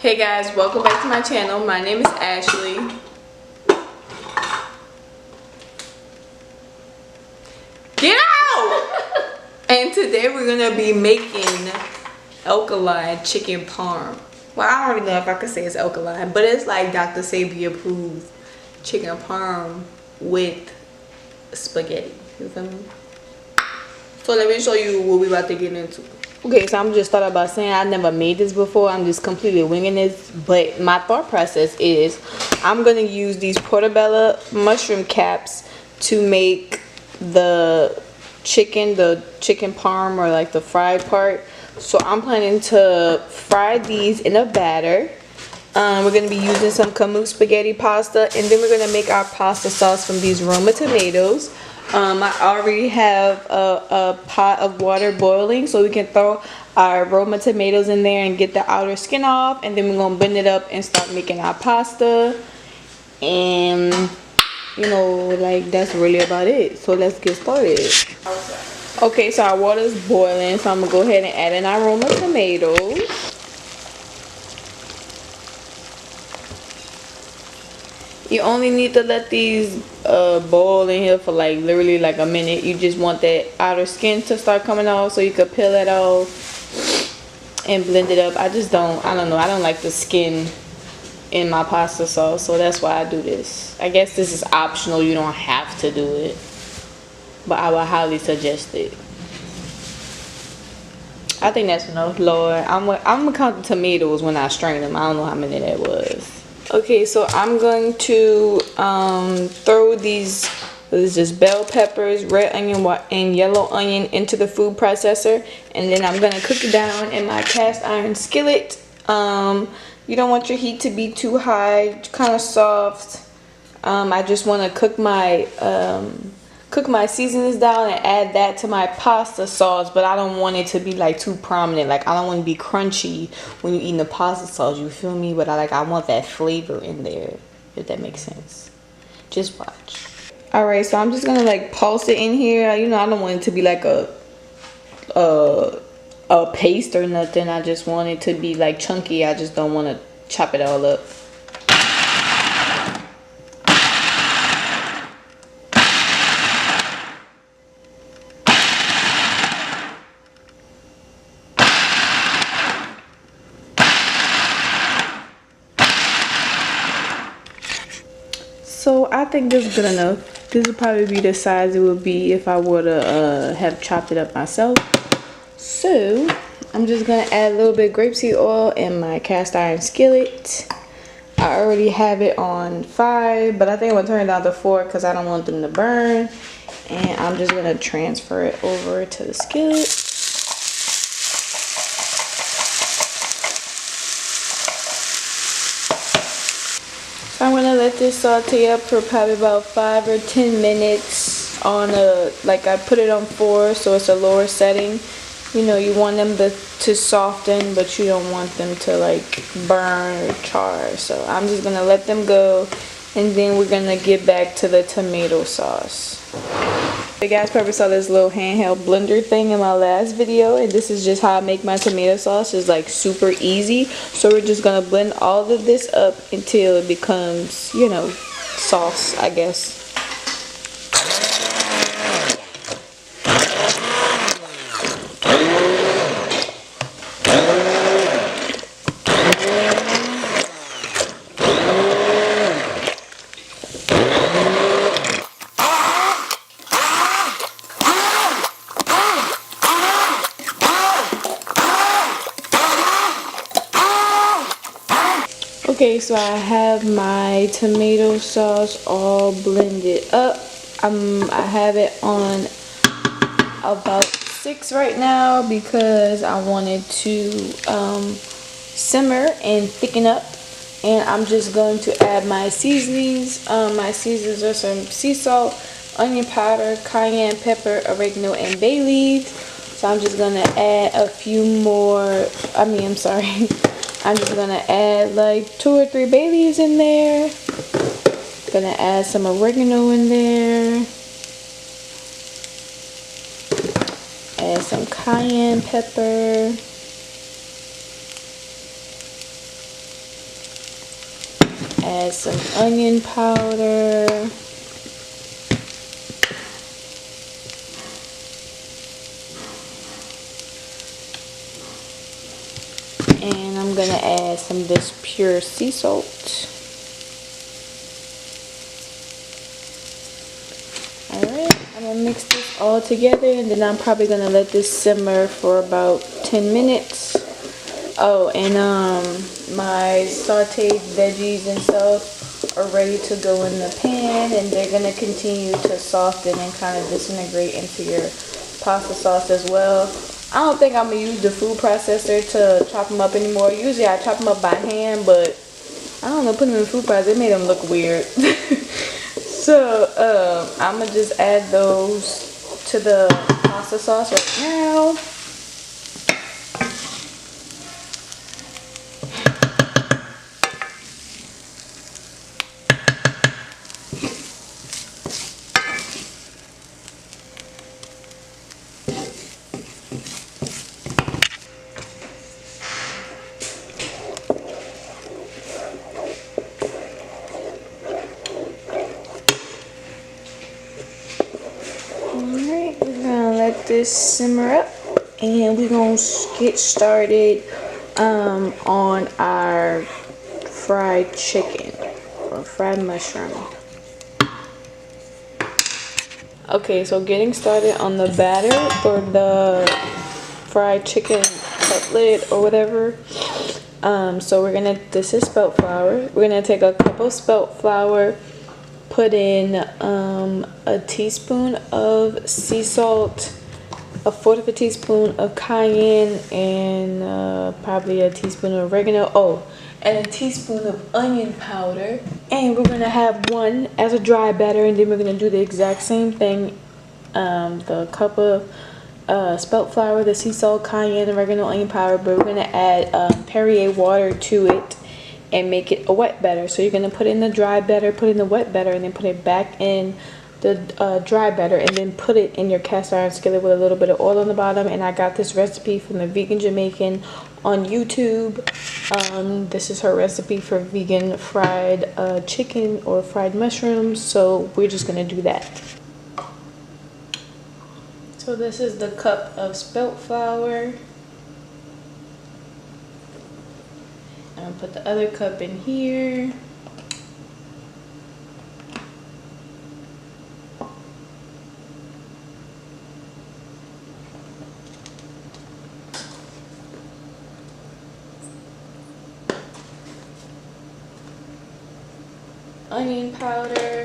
Hey guys, welcome back to my channel. My name is Ashley. Get out! And today we're gonna be making alkaline chicken parm. Well, I don't really know if I could say it's alkaline, but it's like Dr. Sebi approved chicken parm with spaghetti. You feel me? So let me show you what we about to get into. Okay, so I'm just thought about saying I never made this before. I'm just completely winging this. But my thought process is I'm going to use these portobello mushroom caps to make the chicken parm, or like the fried part. So I'm planning to fry these in a batter. We're going to be using some kamut spaghetti pasta. And then we're going to make our pasta sauce from these Roma tomatoes. I already have a pot of water boiling, so we can throw our Roma tomatoes in there and get the outer skin off, and then we're gonna blend it up and start making our pasta. And you know, like, that's really about it. So let's get started. Okay, so our water is boiling, so I'm gonna go ahead and add in our Roma tomatoes. You only need to let these boil in here for like literally like a minute. You just want that outer skin to start coming off, so you could peel it off and blend it up. I don't know, I don't like the skin in my pasta sauce, so that's why I do this. I guess this is optional, you don't have to do it, but I would highly suggest it. I think that's enough, Lord. I'm gonna count the tomatoes when I strain them. I don't know how many that was. Okay, so I'm going to throw these just bell peppers, red onion, and yellow onion into the food processor, and then I'm going to cook it down in my cast iron skillet. You don't want your heat to be too high, kind of soft. I just want to cook my seasonings down and add that to my pasta sauce, but I don't want it to be like too prominent. Like, I don't want to be crunchy when you're eating the pasta sauce, you feel me? But I want that flavor in there, if that makes sense. Just watch. Alright, so I'm just gonna like pulse it in here. You know, I don't want it to be like a paste or nothing. I just want it to be like chunky. I just don't want to chop it all up. So I think this is good enough. This would probably be the size it would be if I were to have chopped it up myself. So I'm just gonna add a little bit of grapeseed oil in my cast iron skillet. I already have it on 5, but I think I'm gonna turn it down to 4 because I don't want them to burn. And I'm just gonna transfer it over to the skillet. I'm gonna let this saute up for probably about 5 or 10 minutes on like I put it on 4, so it's a lower setting. You know, you want them to soften, but you don't want them to like burn or char. So I'm just gonna let them go, and then we're gonna get back to the tomato sauce. You guys probably saw this little handheld blender thing in my last video, and this is just how I make my tomato sauce. It's like super easy. So we're just gonna blend all of this up until it becomes, you know, sauce, I guess. Okay, so I have my tomato sauce all blended up. I have it on about 6 right now because I wanted to simmer and thicken up. And I'm just going to add my seasonings. My seasonings are some sea salt, onion powder, cayenne pepper, oregano, and bay leaves. So I'm just going to add a few more, I'm just gonna add like 2 or 3 bay leaves in there. Gonna add some oregano in there. Add some cayenne pepper. add some onion powder. And I'm gonna add some of this pure sea salt. Alright, I'm gonna mix this all together, and then I'm probably gonna let this simmer for about 10 minutes. Oh, and my sauteed veggies and stuff are ready to go in the pan, and they're gonna continue to soften and kind of disintegrate into your pasta sauce as well. I don't think I'm gonna use the food processor to chop them up anymore. Usually I chop them up by hand, but I don't know, putting them in the food processor, it made them look weird. So I'm gonna just add those to the pasta sauce right now. This simmer up, and we're gonna get started on our fried chicken or fried mushroom. Okay, so getting started on the batter for the fried chicken cutlet or whatever. So this is spelt flour. We're gonna take a cup of spelt flour, put in a teaspoon of sea salt, a fourth of a teaspoon of cayenne, and probably a teaspoon of oregano. Oh, and a teaspoon of onion powder. And we're gonna have one as a dry batter, and then we're gonna do the exact same thing. The cup of spelt flour, the sea salt, cayenne, oregano, onion powder, but we're gonna add Perrier water to it and make it a wet batter. So you're gonna put in the dry batter, put in the wet batter, and then put it back in the dry batter, and then put it in your cast iron skillet with a little bit of oil on the bottom. And I got this recipe from the Vegan Jamaican on YouTube. This is her recipe for vegan fried chicken or fried mushrooms, so we're just gonna do that. So this is the cup of spelt flour. I'm gonna put the other cup in here. Onion powder.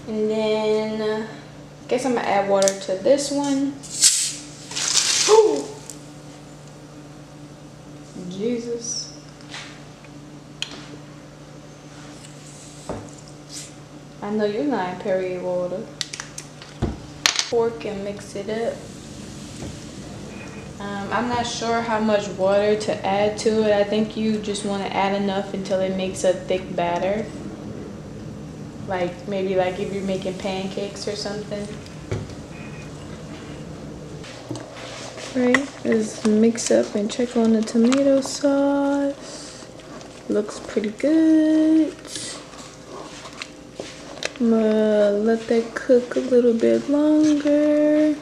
And then I guess I'm gonna add water to this one. Ooh. Jesus. I know you're not in Perrier water. Fork and mix it up. I'm not sure how much water to add to it. I think you just want to add enough until it makes a thick batter. Like maybe like if you're making pancakes or something. Right, let's mix up and check on the tomato sauce. Looks pretty good. I'm gonna let that cook a little bit longer.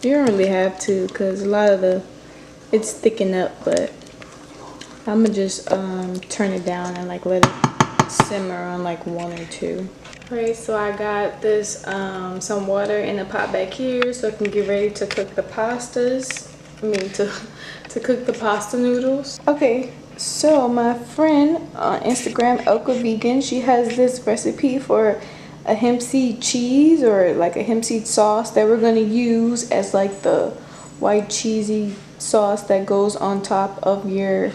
You don't really have to, because a lot of it's thickened up, but I'm gonna just turn it down and like let it simmer on like 1 or 2. Alright, so I got this some water in a pot back here so I can get ready to cook the pastas. I mean to cook the pasta noodles. Okay, so my friend on Instagram, Elka Vegan, she has this recipe for a hemp seed cheese or like a hemp seed sauce that we're gonna use as like the white cheesy sauce that goes on top of your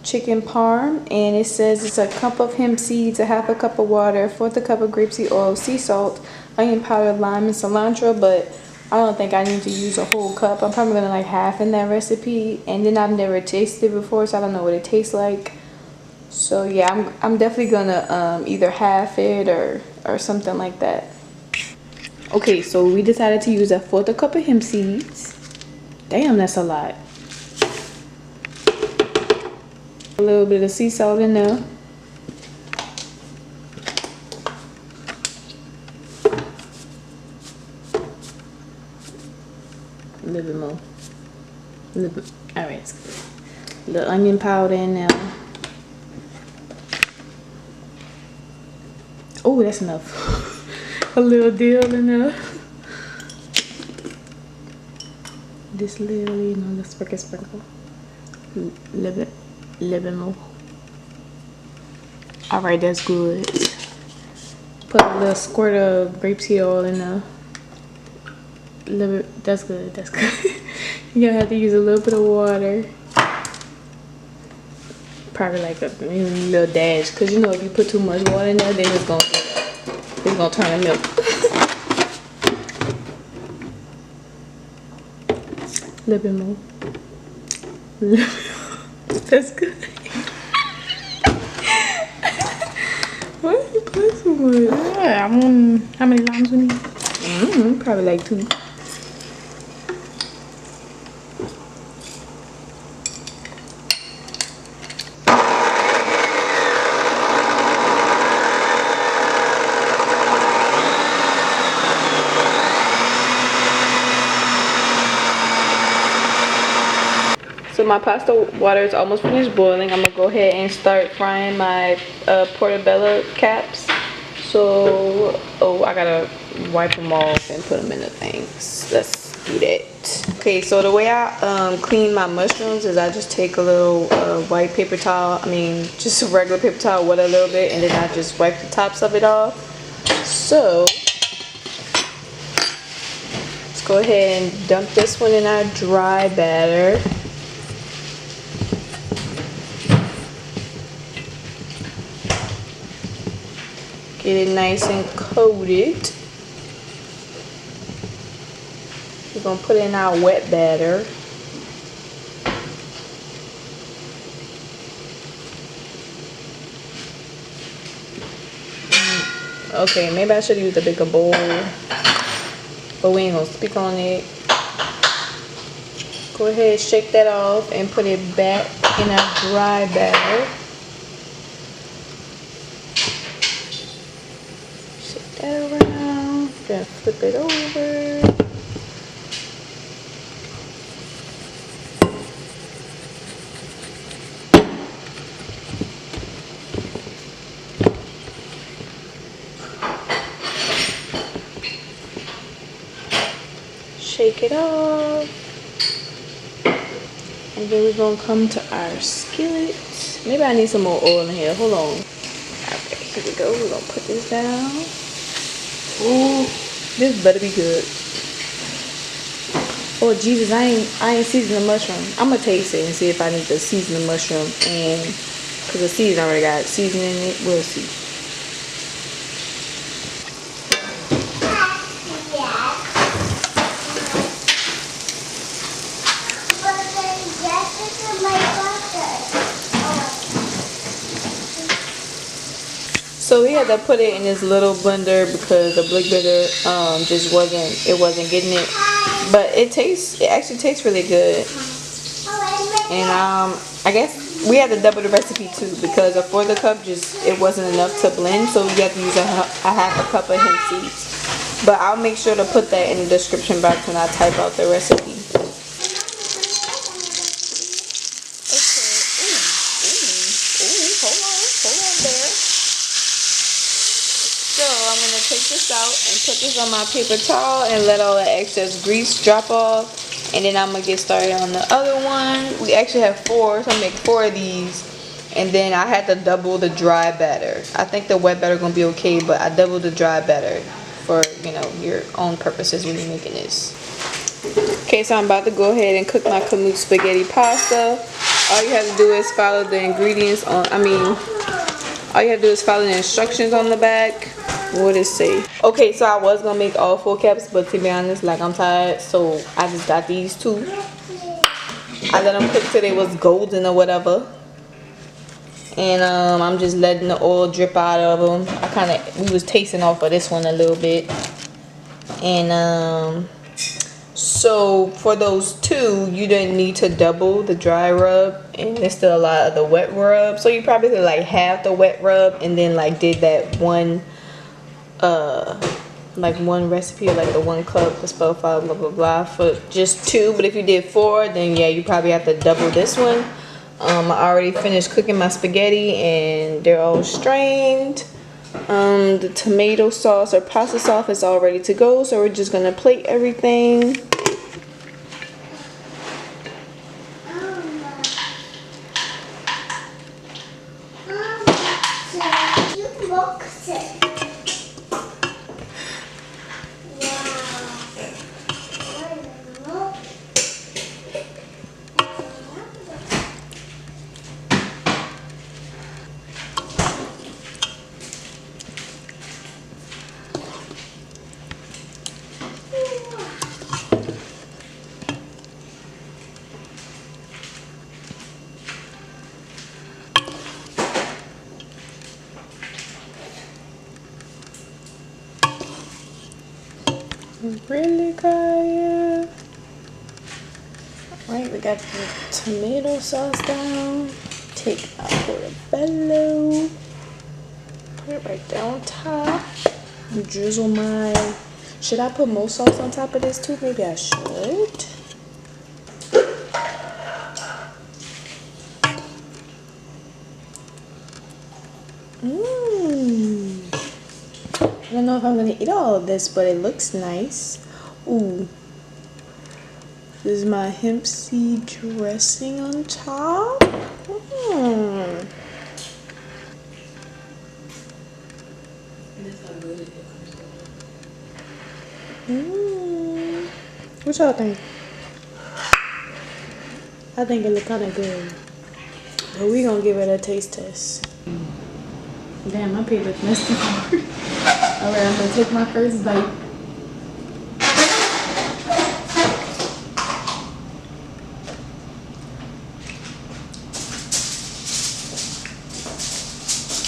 chicken parm, and it says it's a cup of hemp seeds, a half a cup of water, a fourth a cup of grapeseed oil, sea salt, onion powder, lime, and cilantro. But I don't think I need to use a whole cup. I'm probably gonna like half in that recipe, and then I've never tasted it before, so I don't know what it tastes like. So yeah, I'm definitely gonna either half it or something like that. Okay, so we decided to use a fourth a cup of hemp seeds. Damn, that's a lot. A little bit of sea salt in there. A little bit more. A little bit. All right. A little onion powder in there. Oh, that's enough. A little dill in there. This little, you know, the sprinkle. A little bit more. All right, that's good. Put a little squirt of grapeseed oil in there. A little bit. That's good. That's good. You're gonna have to use a little bit of water. Probably like a little dash, cause you know if you put too much water in there, then it's gonna turn to milk. A little bit more. That's good. Why did you put so much? Yeah, I want, how many limes we need? Probably like 2. So my pasta water is almost finished boiling. I'm gonna go ahead and start frying my portobello caps. So, oh, I gotta wipe them off and put them in the things. Let's do that. Okay, so the way I clean my mushrooms is I just take a little white paper towel. Just a regular paper towel, wet a little bit, and then I just wipe the tops of it off. So let's go ahead and dump this one in our dry batter. Get it nice and coated. We're gonna put in our wet batter. Okay, maybe I should use a bigger bowl, but we ain't gonna speak on it. Go ahead, shake that off and put it back in our dry batter. That around, then flip it over. Shake it off. And then we're gonna come to our skillet. Maybe I need some more oil in here. Hold on. Okay, here we go. We're gonna put this down. Ooh, this better be good. Oh Jesus, I ain't seasoned the mushroom. I'm gonna taste it and see if I need to season the mushroom, and cause the season already got seasoning in it. We'll see. So we had to put it in this little blender because the big blender just wasn't getting it. But it actually tastes really good. And I guess we had to double the recipe too, because a fourth cup it wasn't enough to blend, so we had to use a half a cup of hemp seeds. But I'll make sure to put that in the description box when I type out the recipe. Take this out and put this on my paper towel and let all the excess grease drop off, and then I'm gonna get started on the other one. We actually have 4, so I'm gonna make 4 of these, and then I had to double the dry batter. I think the wet batter gonna be okay, but I doubled the dry batter for, you know, your own purposes when you're making this. Okay, so I'm about to go ahead and cook my kamut spaghetti pasta. all you have to do is follow the ingredients on, all you have to do is follow the instructions on the back. What does it say? Okay, so I was gonna make all 4 cups, but to be honest, like, I'm tired, so I just got these 2. I let them cook till they was golden or whatever. And I'm just letting the oil drip out of them. We was tasting off of this one a little bit. And so for those 2, you didn't need to double the dry rub, and there's still a lot of the wet rub. So you probably did like half the wet rub, and then like did that one like one recipe, like the 1 cup, the spell file, blah blah blah, for just 2. But if you did 4, then yeah, you probably have to double this one. I already finished cooking my spaghetti and they're all strained. The tomato sauce or pasta sauce is all ready to go, so we're just gonna plate everything. Really, Kaya? Alright, we got the tomato sauce down. Take out portobello. Put it right there on top. Drizzle my... Should I put more sauce on top of this too? Maybe I should. I don't know if I'm gonna eat all of this, but it looks nice. Ooh. This is my hemp seed dressing on top. What y'all think? I think it look kind of good. But we gonna give it a taste test. Damn, my paper's messed up. Alright, I'm gonna take my first bite.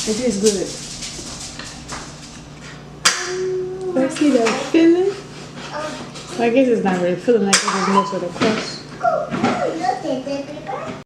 It tastes good. I see that filling. I guess it's not really filling like it is most of the crust.